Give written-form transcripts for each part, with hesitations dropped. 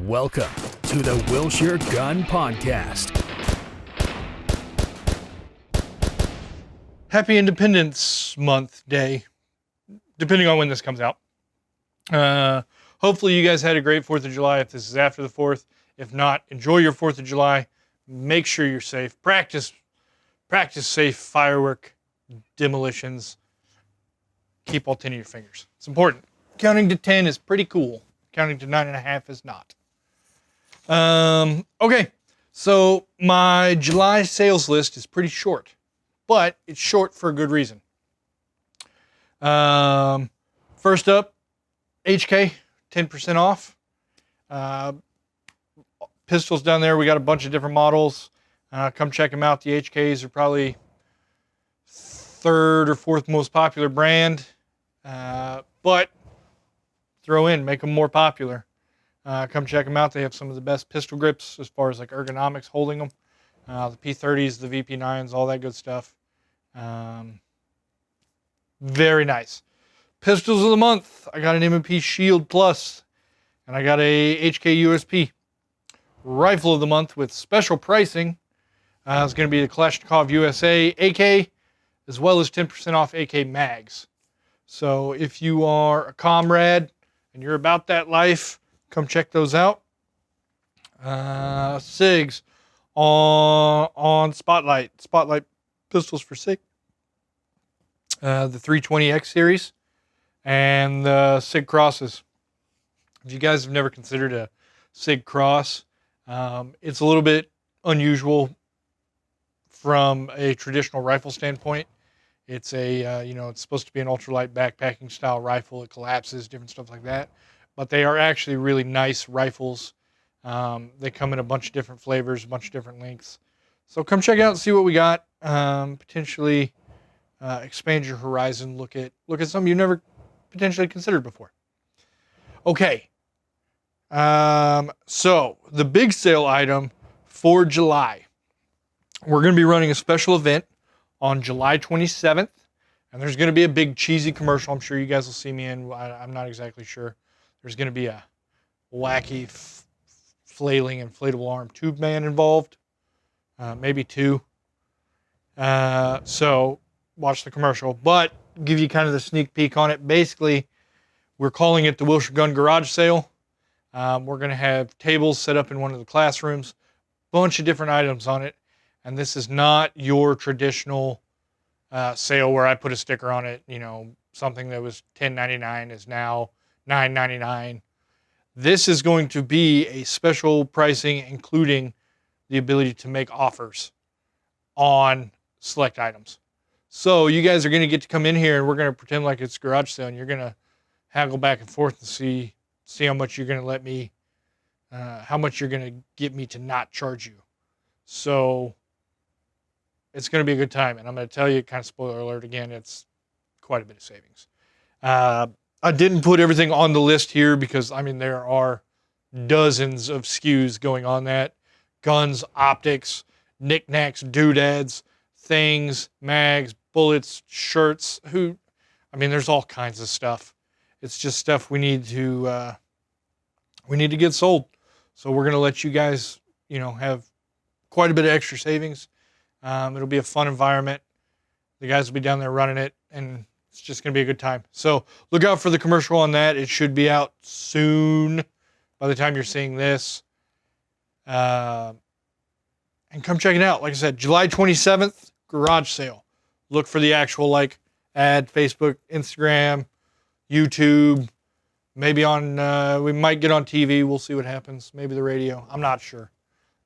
Welcome to the Wilshire Gun Podcast. Happy Independence Month Day, depending on when this comes out. Hopefully you guys had a great 4th of July if this is after the 4th. If not, enjoy your 4th of July. Make sure you're safe. Practice safe firework demolitions. Keep all 10 of your fingers. It's important. Counting to 10 is pretty cool. Counting to 9.5 is not. Okay, so my July sales list is pretty short, but it's short for a good reason. First up, HK, 10% off. Pistols down there, we got a bunch of different models. Come check them out. The HKs are probably 3rd or 4th most popular brand, but make them more popular. Come check them out. They have some of the best pistol grips as far as like ergonomics holding them. The P30s, the VP9s, all that good stuff. Very nice. Pistols of the month. I got an M&P Shield Plus, and I got a HK USP. Rifle of the month with special pricing is going to be the Kalashnikov USA AK, as well as 10% off AK mags. So if you are a comrade and you're about that life, come check those out. SIGs on Spotlight pistols for SIG. The 320X series and the SIG crosses. If you guys have never considered a SIG cross, it's a little bit unusual from a traditional rifle standpoint. It's it's supposed to be an ultralight backpacking style rifle. It collapses, different stuff like that. But they are actually really nice rifles. They come in a bunch of different flavors, a bunch of different lengths. So come check out and see what we got. Potentially expand your horizon. Look at something you never potentially considered before. Okay. So the big sale item for July. We're going to be running a special event on July 27th. And there's going to be a big cheesy commercial. I'm sure you guys will see me in. I'm not exactly sure. There's going to be a wacky, flailing, inflatable arm tube man involved. Maybe 2. So watch the commercial. But give you kind of the sneak peek on it. Basically, we're calling it the Wilshire Gun Garage Sale. We're going to have tables set up in one of the classrooms. Bunch of different items on it. And this is not your traditional sale where I put a sticker on it. Something that was $10.99 is now $9.99. This is going to be a special pricing, including the ability to make offers on select items. So you guys are going to get to come in here, and we're going to pretend like it's a garage sale, and you're going to haggle back and forth and see how much you're going to let me, how much you're going to get me to not charge you. So it's going to be a good time, and I'm going to tell you, kind of spoiler alert again, it's quite a bit of savings. I didn't put everything on the list here because, there are dozens of SKUs going on that. Guns, optics, knickknacks, doodads, things, mags, bullets, shirts. There's all kinds of stuff. It's just stuff we need to get sold. So we're going to let you guys, have quite a bit of extra savings. It'll be a fun environment. The guys will be down there running it, and it's just going to be a good time. So look out for the commercial on that. It should be out soon by the time you're seeing this. And come check it out. Like I said, July 27th, garage sale. Look for the actual ad, Facebook, Instagram, YouTube, maybe we might get on TV. We'll see what happens. Maybe the radio. I'm not sure.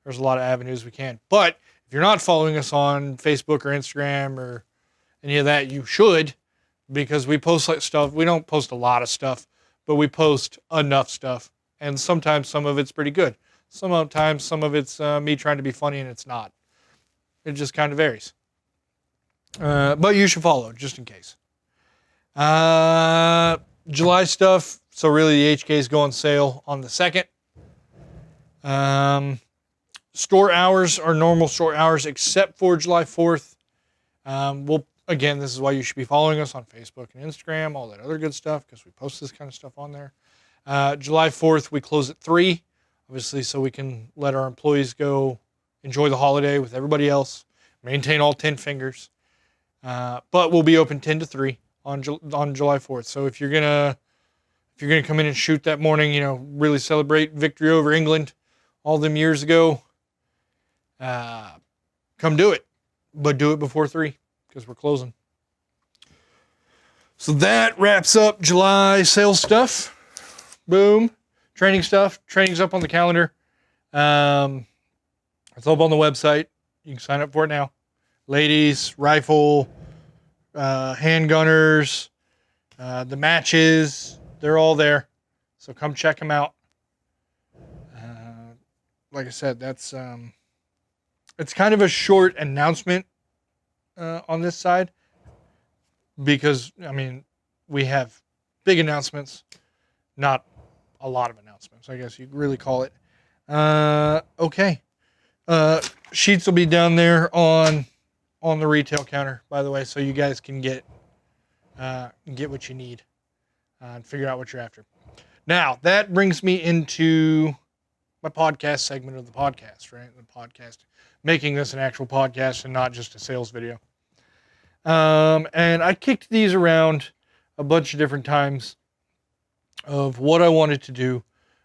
There's a lot of avenues we can. But if you're not following us on Facebook or Instagram or any of that, you should, because we post stuff. We don't post a lot of stuff, but we post enough stuff. And sometimes some of it's pretty good. Sometimes some of it's me trying to be funny and it's not. It just kind of varies. But you should follow just in case. July stuff. So really the HKs go on sale on the 2nd. Store hours are normal store hours except for July 4th. Again, this is why you should be following us on Facebook and Instagram, all that other good stuff, because we post this kind of stuff on there. July 4th, we close at 3. obviously, so we can let our employees go enjoy the holiday with everybody else, maintain all 10 fingers. But we'll be open 10 to 3 on July 4th. So if you're gonna come in and shoot that morning, really celebrate victory over England all them years ago, come do it. But do it before 3 because we're closing. So that wraps up July sales stuff. Boom. Training stuff. Training's up on the calendar. It's up on the website. You can sign up for it now. Ladies, rifle, handgunners, the matches, they're all there. So come check them out. Like I said, that's it's kind of a short announcement on this side because, we have big announcements, not a lot of announcements, I guess you'd really call it. Okay. Sheets will be down there on the retail counter, by the way, so you guys can get what you need and figure out what you're after. Now, that brings me into my podcast segment of the podcast, right? The podcast, making this an actual podcast and not just a sales video. And I kicked these around a bunch of different times of what I wanted to do,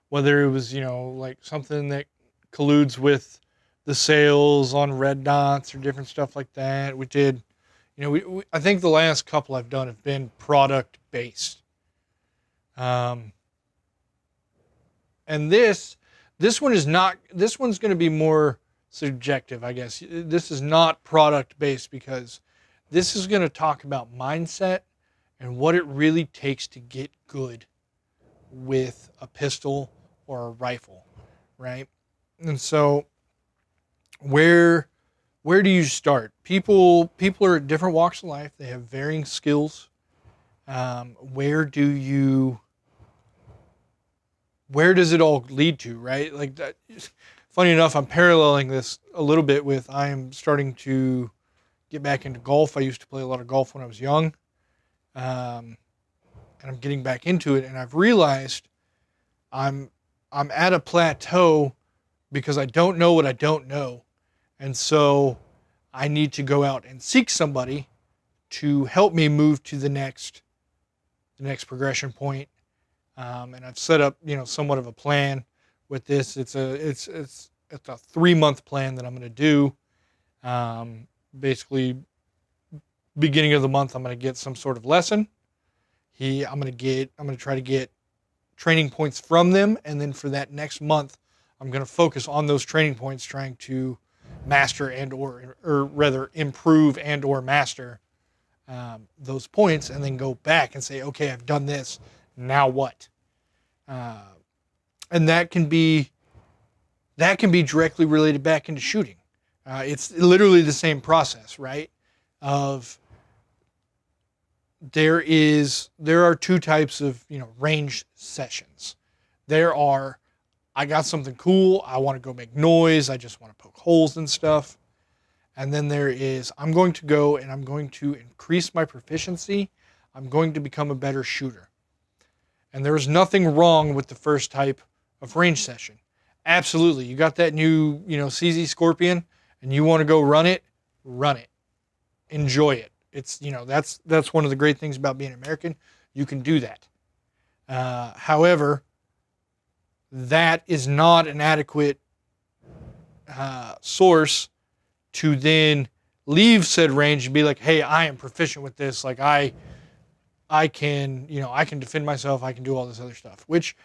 whether it was, like something that colludes with the sales on red dots or different stuff like that. We did, I think the last couple I've done have been product based. And this one is not, this one's going to be more subjective, I guess. This is not product based because this is going to talk about mindset and what it really takes to get good with a pistol or a rifle, right? And so where do you start? People are at different walks of life. They have varying skills. Where does it all lead to, right? Like that. Funny enough, I'm paralleling this a little bit with I am starting to get back into golf. I used to play a lot of golf when I was young. And I'm getting back into it, and I've realized I'm at a plateau because I don't know what I don't know. And so I need to go out and seek somebody to help me move to the next progression point. And I've set up, somewhat of a plan with this. It's a 3-month plan that I'm going to do. Basically, beginning of the month, I'm going to get some sort of lesson. I'm going to try to get training points from them. And then for that next month, I'm going to focus on those training points, trying to master or rather improve and or master those points, and then go back and say, okay, I've done this. Now what? And that can be directly related back into shooting. It's literally the same process, right? There are 2 types of, range sessions. I got something cool. I want to go make noise. I just want to poke holes and stuff. And then there is, I'm going to go and I'm going to increase my proficiency. I'm going to become a better shooter. And there is nothing wrong with the first type of range session. Absolutely. You got that new, CZ Scorpion and you want to go run it. Enjoy it. It's, that's one of the great things about being American. You can do that. However, that is not an adequate source to then leave said range and be like, hey, I am proficient with this. Like I can defend myself. I can do all this other stuff, which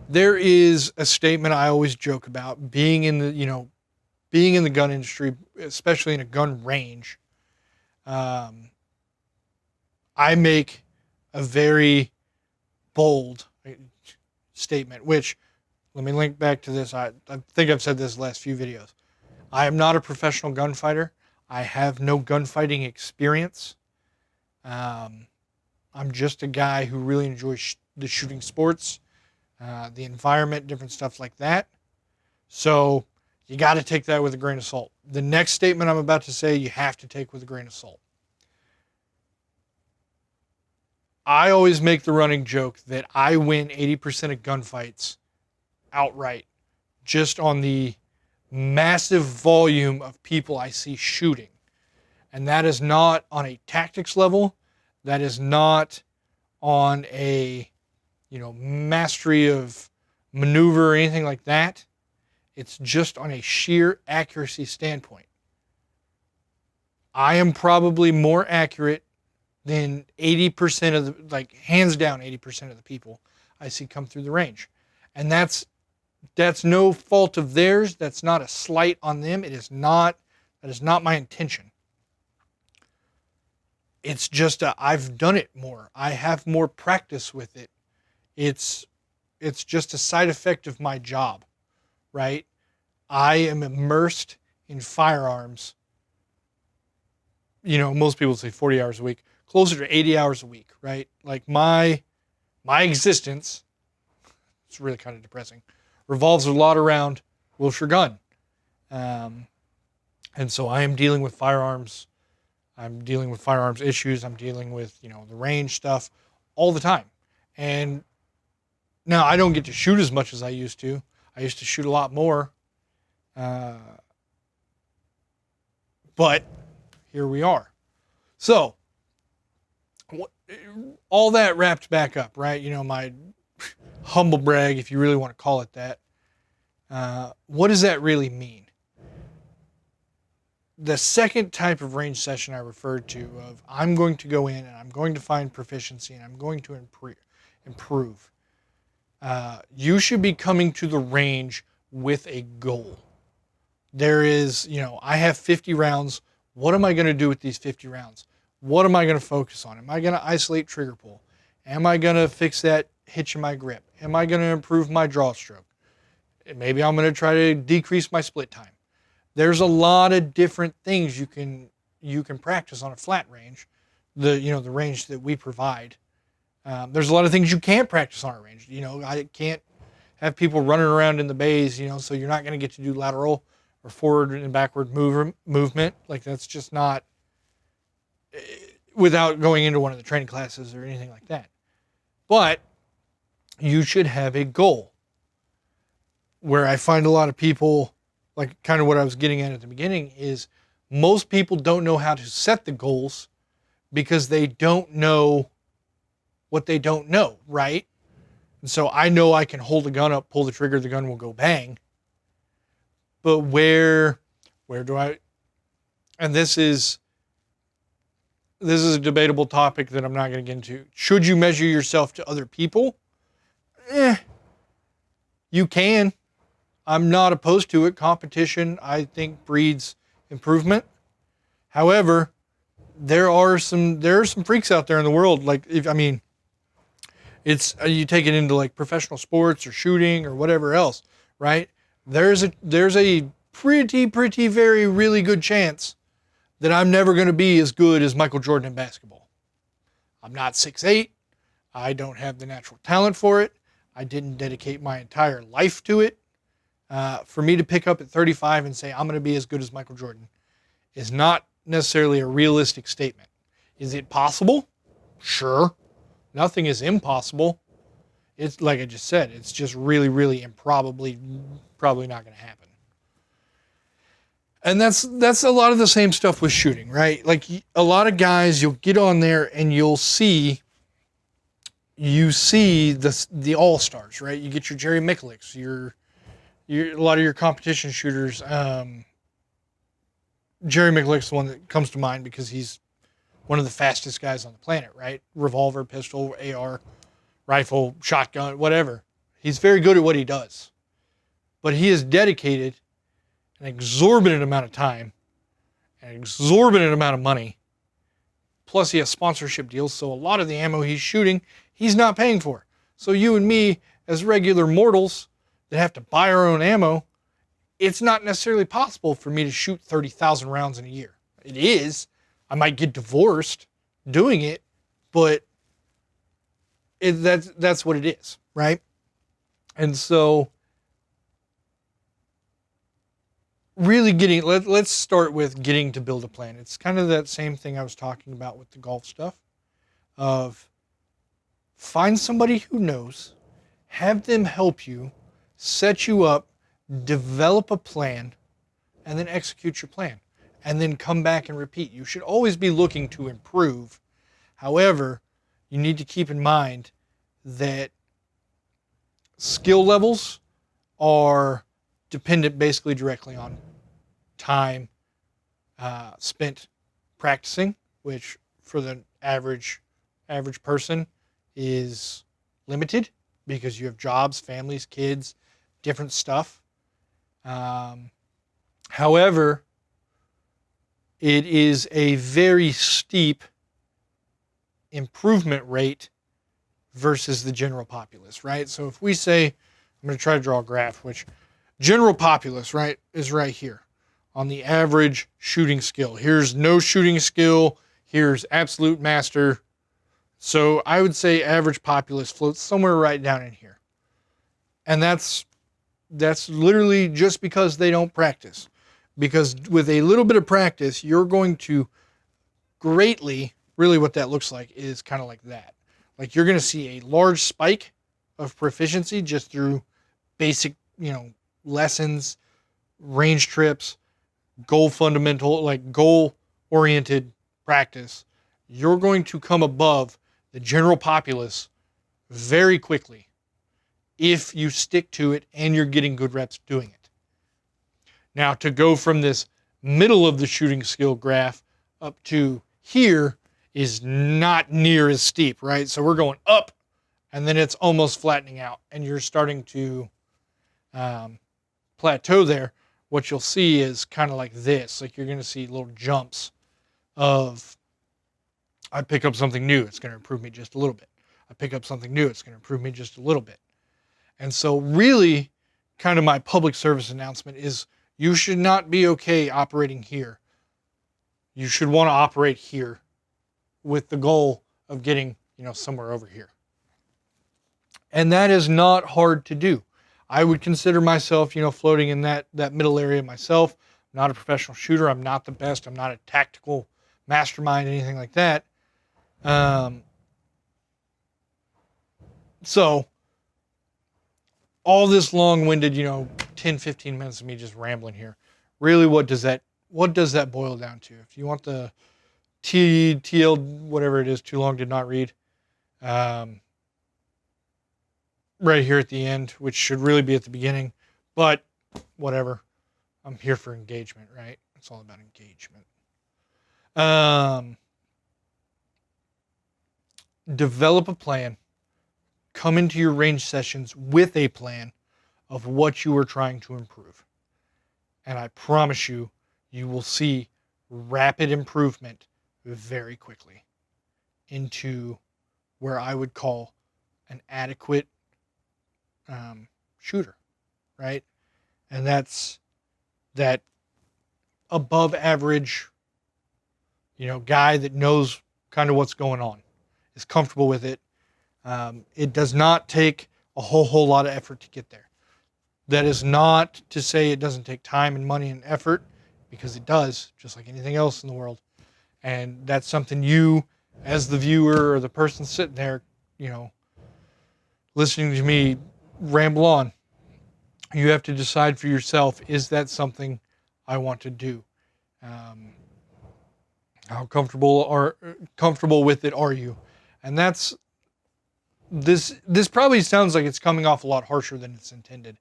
there is a statement I always joke about being in the gun industry, especially in a gun range. I make a very bold statement, which, let me link back to this. I think I've said this the last few videos. I am not a professional gunfighter. I have no gunfighting experience. I'm just a guy who really enjoys the shooting sports, the environment, different stuff like that. So you got to take that with a grain of salt. The next statement I'm about to say, you have to take with a grain of salt. I always make the running joke that I win 80% of gunfights outright, just on the massive volume of people I see shooting. And that is not on a tactics level. That is not on a, mastery of maneuver or anything like that. It's just on a sheer accuracy standpoint. I am probably more accurate than 80% of hands down 80% of the people I see come through the range. And that's no fault of theirs. That's not a slight on them. That is not my intention. It's just I've done it more. I have more practice with it. It's just a side effect of my job, right? I am immersed in firearms. Most people say 40 hours a week, closer to 80 hours a week, right? Like my existence, it's really kind of depressing, revolves a lot around Wilshire Gun. And so I am dealing with firearms. I'm dealing with firearms issues. I'm dealing with, the range stuff all the time. And now I don't get to shoot as much as I used to. I used to shoot a lot more. But here we are. So all that wrapped back up, right? My humble brag, if you really want to call it that. What does that really mean? The second type of range session I referred to of I'm going to go in and I'm going to find proficiency and I'm going to improve. You should be coming to the range with a goal. There is, I have 50 rounds. What am I going to do with these 50 rounds? What am I going to focus on? Am I going to isolate trigger pull? Am I going to fix that hitch in my grip? Am I going to improve my draw stroke? Maybe I'm going to try to decrease my split time. There's a lot of different things you can practice on a flat range, the range that we provide. There's a lot of things you can't practice on a range. I can't have people running around in the bays, so you're not going to get to do lateral or forward and backward movement. Like that's just not, without going into one of the training classes or anything like that. But you should have a goal. Where I find a lot of people, like kind of what I was getting at the beginning, is most people don't know how to set the goals because they don't know what they don't know, right? And so I know I can hold the gun up, pull the trigger, the gun will go bang. But where do I, and this is a debatable topic that I'm not going to get into. Should you measure yourself to other people? You can. I'm not opposed to it. Competition, I think, breeds improvement. However, there are some freaks out there in the world. It's you take it into like professional sports or shooting or whatever else, right? There's a pretty very really good chance that I'm never going to be as good as Michael Jordan in basketball. I'm not 6'8". I don't have the natural talent for it. I didn't dedicate my entire life to it. For me to pick up at 35 and say I'm going to be as good as Michael Jordan is not necessarily a realistic statement. Is it possible? Sure. Nothing is impossible. It's like I just said, it's just really, really probably not going to happen. And that's a lot of the same stuff with shooting, right? Like a lot of guys, you'll get on there and you see the all-stars, right? You get your Jerry Miculeks, a lot of your competition shooters. Jerry Miculeks is the one that comes to mind because he's one of the fastest guys on the planet, right? Revolver, pistol, AR, rifle, shotgun, whatever. He's very good at what he does. But he has dedicated an exorbitant amount of time, an exorbitant amount of money. Plus he has sponsorship deals, so a lot of the ammo he's shooting, he's not paying for. So you and me, as regular mortals that have to buy our own ammo, it's not necessarily possible for me to shoot 30,000 rounds in a year. It is. I might get divorced doing it, but that's what it is, right? And so really let's start with getting to build a plan. It's kind of that same thing I was talking about with the golf stuff of find somebody who knows, have them help you, set you up, develop a plan, and then execute your plan. And then come back and repeat. You should always be looking to improve. However, you need to keep in mind that skill levels are dependent basically directly on time spent practicing, which for the average person is limited because you have jobs, families, kids, different stuff. However, it is a very steep improvement rate versus the general populace, right? So if we say, I'm going to try to draw a graph, which general populace, right, is right here on the average shooting skill. Here's no shooting skill. Here's absolute master. So I would say average populace floats somewhere right down in here. And that's literally just because they don't practice. Because with a little bit of practice, you're going to greatly, really what that looks like is kind of like that. Like you're going to see a large spike of proficiency just through basic, lessons, range trips, goal-oriented practice. You're going to come above the general populace very quickly if you stick to it and you're getting good reps doing it. Now, to go from this middle of the shooting skill graph up to here is not near as steep, right? So we're going up, and then it's almost flattening out, and you're starting to plateau there. What you'll see is kind of like this. Like you're going to see little jumps of, I pick up something new, it's going to improve me just a little bit. I pick up something new, it's going to improve me just a little bit. And so really, kind of my public service announcement is you should not be okay operating here. You should want to operate here with the goal of getting, somewhere over here. And that is not hard to do. I would consider myself, floating in that middle area myself. I'm not a professional shooter. I'm not the best. I'm not a tactical mastermind, anything like that. So all this long-winded, 10, 15 minutes of me just rambling here. Really, what does that boil down to? If you want the TL, whatever it is, too long did not read, right here at the end, which should really be at the beginning, but whatever. I'm here for engagement, right? It's all about engagement. Develop a plan. Come into your range sessions with a plan of what you are trying to improve. And I promise you, you will see rapid improvement very quickly into where I would call an adequate shooter, right? And that's that above average, guy that knows kind of what's going on, is comfortable with it. It does not take a whole lot of effort to get there. That is not to say it doesn't take time and money and effort, because it does, just like anything else in the world. And that's something you, as the viewer or the person sitting there, listening to me ramble on, you have to decide for yourself, is that something I want to do? How comfortable with it are you? And that's this probably sounds like it's coming off a lot harsher than it's intended,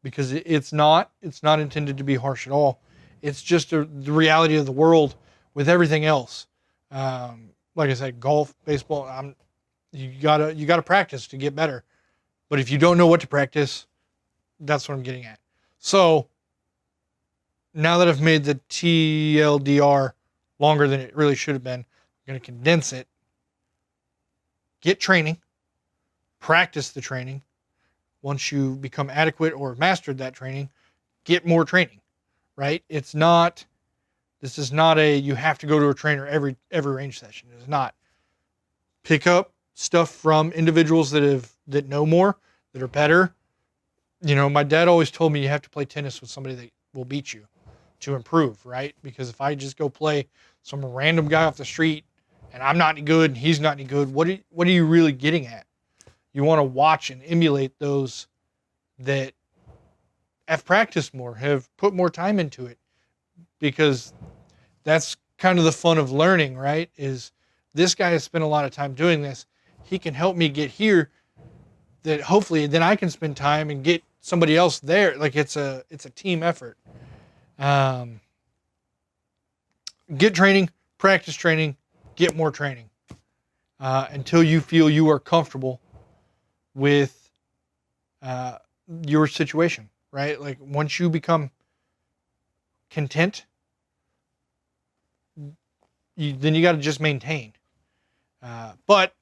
because it's not intended to be harsh at all. It's just the reality of the world with everything else. Like I said, golf, baseball, you gotta practice to get better. But if you don't know what to practice, that's what I'm getting at. So now that I've made the TLDR longer than it really should have been, I'm going to condense it. Get training. Practice the training. Once you become adequate or mastered that training, get more training, right? This is not you have to go to a trainer every range session. It is not. Pick up stuff from individuals that know more, that are better. My dad always told me you have to play tennis with somebody that will beat you to improve, right? Because if I just go play some random guy off the street and I'm not any good and he's not any good, what are you really getting at? You want to watch and emulate those that have practiced more, have put more time into it, because that's kind of the fun of learning, right? Is this guy has spent a lot of time doing this. He can help me get here, that hopefully then I can spend time and get somebody else there. Like it's a team effort. Get training, practice training, get more training until you feel you are comfortable with your situation, right? Like once you become content, then you got to just maintain. But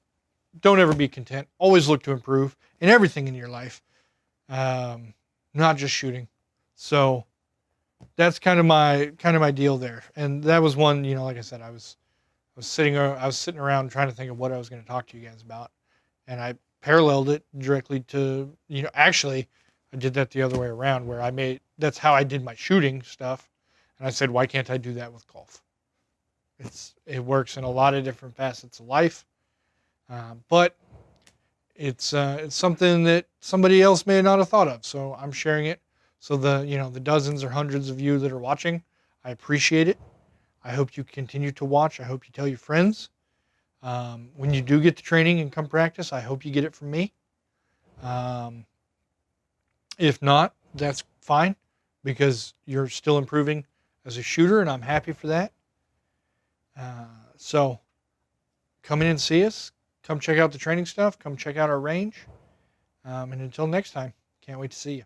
don't ever be content. Always look to improve in everything in your life, not just shooting. So that's kind of my deal there. And that was one, like I said, I was sitting around trying to think of what I was going to talk to you guys about, and I paralleled it directly to, actually I did that the other way around, where that's how I did my shooting stuff, and I said, why can't I do that with golf? It works in a lot of different facets of life, but it's something that somebody else may not have thought of, so I'm sharing it. So the dozens or hundreds of you that are watching, I appreciate it. I hope you continue to watch. I hope you tell your friends. When you do get the training and come practice, I hope you get it from me. If not, that's fine, because you're still improving as a shooter, and I'm happy for that. So come in and see us. Come check out the training stuff. Come check out our range. And until next time, can't wait to see you.